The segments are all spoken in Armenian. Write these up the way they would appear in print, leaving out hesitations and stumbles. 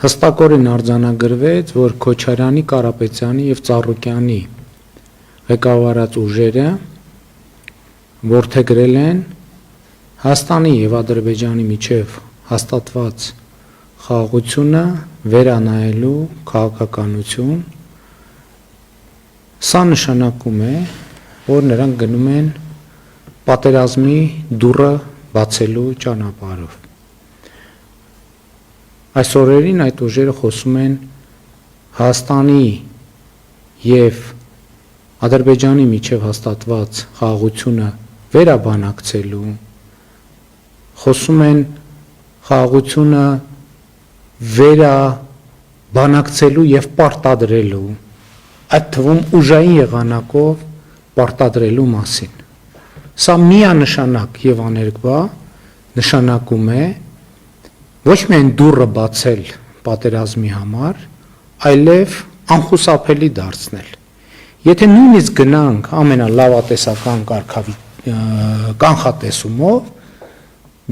հստակորեն արձանագրվեց, որ Քոչարյանի, Կարապետյանի և Ծառուկյանի ղեկավարած ուժերը որդեգրել են Հայաստանի և Ադրբեջանի միջև հաստատված խաղաղությունը վերանայելու քաղաքականություն, սա նշանակում է, որ նրանք գնում են պատերազմի դուռը բացելու ճանապարհով։ Այս օրերին այդ ուժերը խոսում են Հայաստանի և Ադրբեջանի միջև հաստատված խաղաղությունը վերաբանակցելու, խոսում են խաղաղությունը վերաբանակցելու և պարտադրելու, այդ թվում ուժային եղանակով պարտադրելու մասին։ Սա միանշանակ և աներկբա նշանակում է ոչ միայն դուռը բացել պատերազմի համար, այլև անխուսափելի դարձնել։ Եթե նույնիսկ գնանք ամենալավատեսական կանխատեսումով,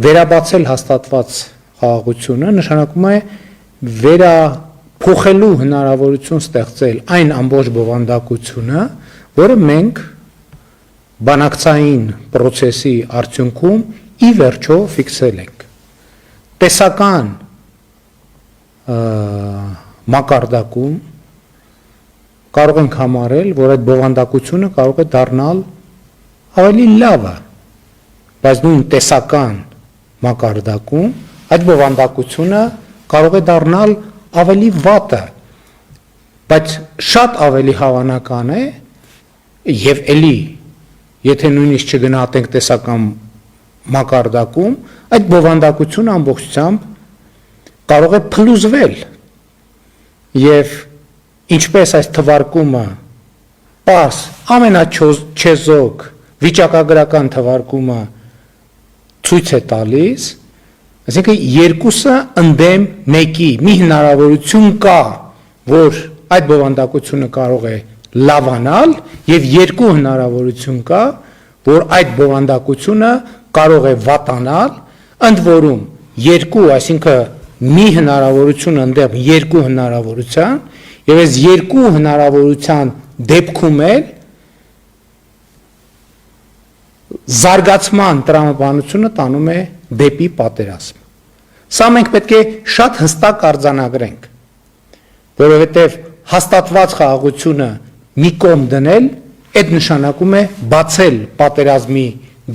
վերաբացել հաստատված խաղաղությունը նշանակում է վերափոխելու հնարավորություն ստեղծել այն ամբողջ բովանդակությունը, որը մենք բանակցային պրոցեսի արդյունքում ի վերջո ֆիքսել ենք։ Տեսական մակարդակում կարող ենք համարել, որ այդ բովանդակությունը կարող է դառնալ ավելի լավը, բայց նույն տեսական մակարդակում այդ բովանդակությունը կարող է դառնալ ավելի վատը, բայց շատ ավելի հավանական է և էլի, եթե նույնիսկ չգնահատենք տեսական մակարդակում, այդ բովանդակությունը ամբողջությամբ կարող է փլուզվել և ինչպես այս թվարկումը պարզ ամենաչեզոք վիճակագրական թվարկումը ցույց է տալիս, այսինքն երկուսը ընդդեմ մեկի մի հնարավորություն կա, որ այդ բովանդակությունը կարող է լավանալ և երկու հնարավորություն կա, որ այդ բովանդակությունը կարող է վատանալ, ընդ որում երկու, այսինքն մի հնարավորություն ընդդեմ երկու հնարավորության, և այս երկու հնարավորության դեպքում էլ զարգացման տրամաբանությունը տանում է դեպի պատերազմ։ Սա մենք պետք է շատ հստակ արձանագրենք, որովհետև հաստատված խաղաղությունը մի կողմ դնել, այդ նշանակում է բացել պատերազմի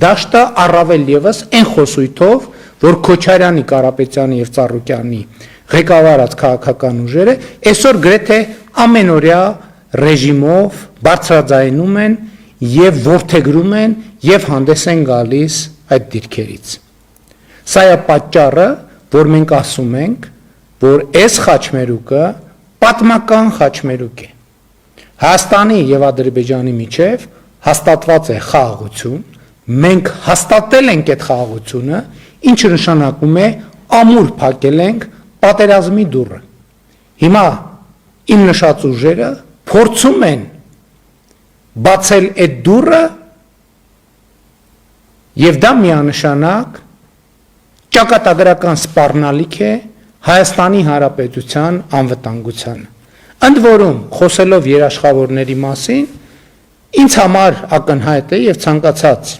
դաշտը առավել ևս այն խոսույթով, որ Քոչարյանի, Կարապետյանի և Ծառուկյանի ղեկավարած քաղաքական ուժերը այսօր գրեթե ամենօրյա ռեժիմով բարձրաձայնում են և որդեգրում են և հանդես են գալիս այդ դիրքերից։ Սա է պատճառը, որ մենք ասում ենք, որ այս խաչմերուկը պատմական խաչմերուկ է։ Հայաստանի և Ադրբեջանի միջև հաստատված է խաղաղություն, մենք հաստատել ենք այդ խաղաղությունը, ինչը նշանակում է ամուր փակել ենք պատերազմի դուռը։ Հիմա իմ նշած ուժերը փորձում են բացել այդ դուռը և դա միանշանակ ճակատագրական սպառնալիք է Հայաստանի Հանրապետության անվտանգությանը։ Ընդ որում, խոսելով երաշխավորների մասին, ինձ համար ակնհայտ է և ցանկացած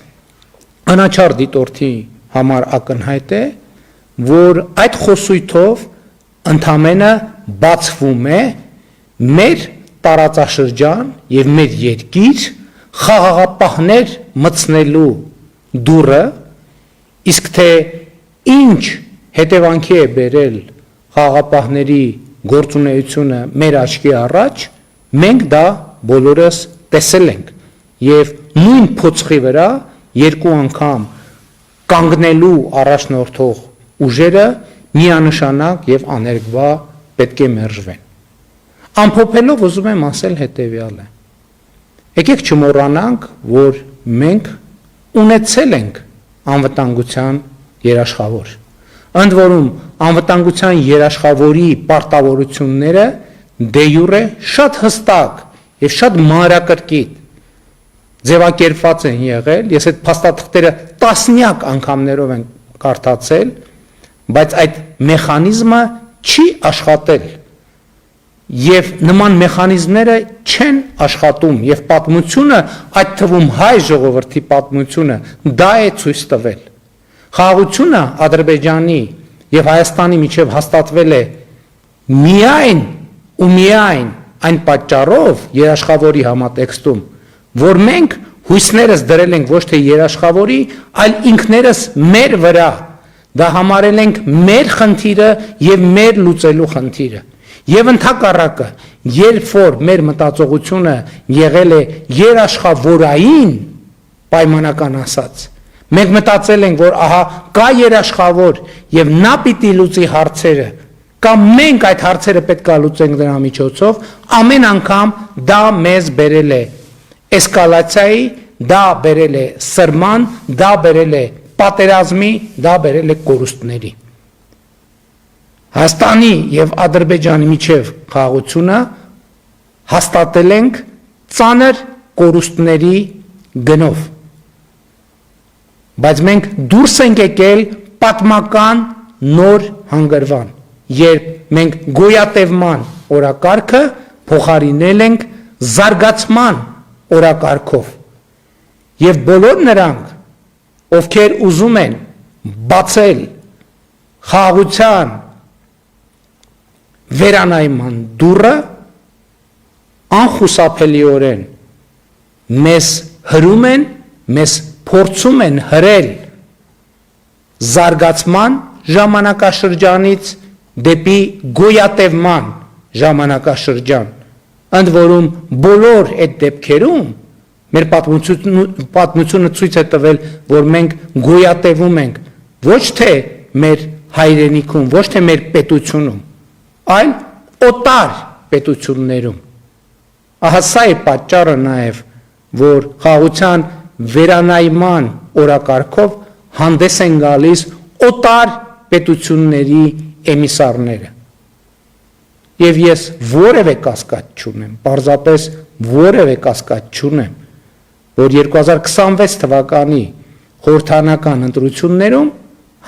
անաչառ դիտորդի համար ակնհայտ է, որ այդ խոսույթով ընդամենը բացվում է մեր տարածաշրջան և մեր երկիր խաղաղապահներ մտցնելու դուռը, իսկ թե ինչ հետևանքի է բերել խաղաղապահների գործունեությունը մեր աչքի առաջ, մենք դա բոլորս տեսել ենք և նույն փոცხի վրա երկու անգամ կանգնելու առաջնորդող ուժերը միանշանակ և աներկբա պետք է մերժվեն։ Ամփոփելով ուզում եմ ասել հետևյալը. եկեք չմոռանանք, որ մենք ունեցել ենք անվտանգության երաշխավոր, ընդ որում անվտանգության երաշխավորի պարտավորությունները դե յուրե շատ հստակ և շատ մանրակրկիտ ձևակերպված են եղել, ես այդ փաստաթղթերը տասնյակ անգամներով եմ կարդացել, բայց այդ մեխանիզմը չի աշխատել եւ նման մեխանիզմները չեն աշխատում եւ պատմությունը, այդ թվում հայ ժողովրդի պատմությունը, դա է ցույց տվել։ Խաղաղությունը Ադրբեջանի եւ Հայաստանի միջև հաստատվել է միայն ու միայն այն պատճառով երաշխավորի համատեքստում, որ մենք հույսներս դրել ենք ոչ թե երաշխավորի, այլ ինքներս մեր վրա, դա համարել ենք մեր խնդիրը եւ մեր լուծելու խնդիրը։ Եվ ընդհակառակը, երբ որ մեր մտածողությունը եղել է երաշխավորային, պայմանական ասած, մենք մտածել ենք, որ ահա կա երաշխավոր եւ նա պիտի լուծի հարցերը, կամ մենք այդ հարցերը պետք է լուծենք դրա միջոցով, ամեն անգամ դա մեզ բերել է էսկալացիայի, դա բերել է սրման, դա բերել է պատերազմի, դա բերել է կորուստների։ Հայաստանի եւ Ադրբեջանի միջև խաղաղությունը հաստատել ենք ծանր կորուստների գնով, բայց մենք դուրս ենք եկել պատմական նոր հանգրվան, երբ մենք գոյատևման օրակարգը փոխարինել ենք զարգացման օրակարգով, եւ բոլոր նրանք, ովքեր ուզում են բացել խաղաղության վերանայման դուռը, անխուսափելիորեն մեզ հրում են, մեզ փորձում են հրել զարգացման ժամանակաշրջանից դեպի գոյատևման ժամանակաշրջան, ընդ որում բոլոր այդ դեպքերում մեր պատմությունը ցույց է տվել, որ մենք գոյատևում ենք ոչ թե մեր հայրենիքում, ոչ թե մեր պետությունում, այլ օտար պետություններում։ Ահա սա է պատճառը նաև, որ խաղաղության վերանայման օրակարգով հանդես են գալիս օտար պետությունների էմիսարները։ Եվ ես որևէ կասկած չունեմ, պարզապես որևէ կասկած չունեմ, որ 2026 թվականի խորհրդարանական ընտրություններում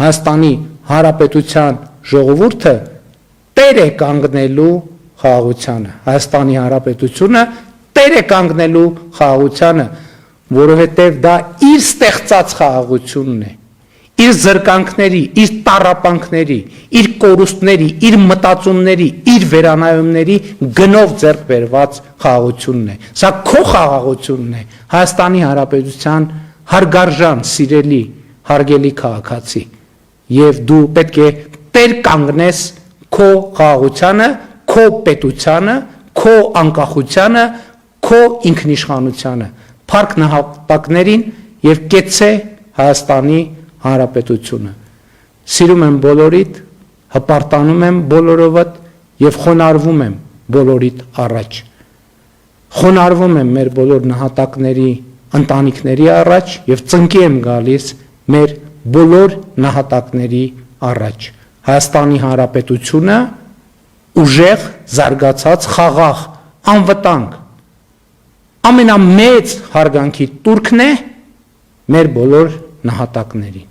Հայաստանի Հանրապետության ժողովուրդը տեր է կանգնելու խաղաղությանը, Հայաստանի Հանրապետությունը տեր է կանգնելու խաղաղությանը, որովհետև դա իր ստեղծած խաղաղությունն է, իր զրկանքների, իր տառապանքների, իր կորուստների, իր մտածումների, իր վերանայումների գնով ձեռք բերված խաղաղությունն է։ Սա քո խաղաղությունն է, Հայաստանի Հանրապետության հարգարժան, սիրելի, հարգելի քաղաքացի, եւ դու պետք է տեր կանգնես քո խաղաղությանը, քո պետությանը, քո անկախությանը, քո ինքնիշխանությանը, փառք նահատակներին եւ կեցցե Հայաստանի Հանրապետությունը։ Սիրում եմ բոլորիդ, հպարտանում եմ բոլորովդ եւ խոնարհվում եմ բոլորիդ առաջ։ Խոնարհվում եմ մեր բոլոր նահատակների ընտանիքների առաջ եւ ծնկի եմ գալիս մեր բոլոր նահատակների առաջ։ Հայաստանի Հանրապետությունը ուժեղ, զարգացած, խաղաղ, անվտանգ, ամենամեծ հարգանքի տուրքն է մեր բոլոր նահատակներին։